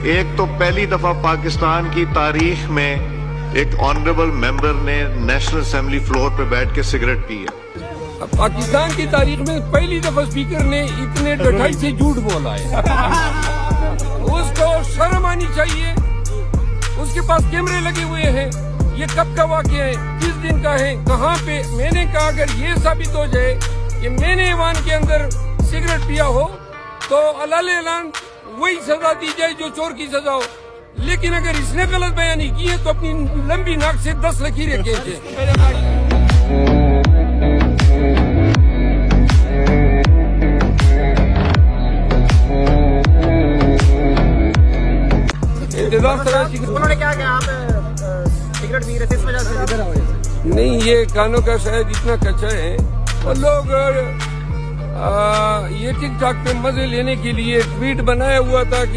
एक तो पहली दफा पाकिस्तान की तारीख में एक ऑनरेबल मेंबर ने नेशनल असेंबली फ्लोर पे बैठ के सिगरेट पी है। पाकिस्तान की तारीख में पहली दफा स्पीकर ने इतने डठाई से झूठ बोला है। उसको शर्म आनी चाहिए। उसके पास कैमरे लगे हुए हैं। ये कब का वाकया है, किस दिन का है, कहाँ पे? मैंने कहा अगर ये साबित हो जाए कि मैंने ईवान के अंदर सिगरेट पिया हो तो अलाले ऐलान वही सजा दी जाए जो चोर की सजा हो। लेकिन अगर इसने गलत बयानी की है तो अपनी लंबी नाक से 10 लकीरें खींचे। उन्होंने क्या कहा, आप सिगरेट पी रहे थे इस वजह से? नहीं, ये कानों का शायद इतना कच्चा है और लोग ये टिकटॉक पे मजे लेने के लिए ट्वीट बनाया हुआ था कि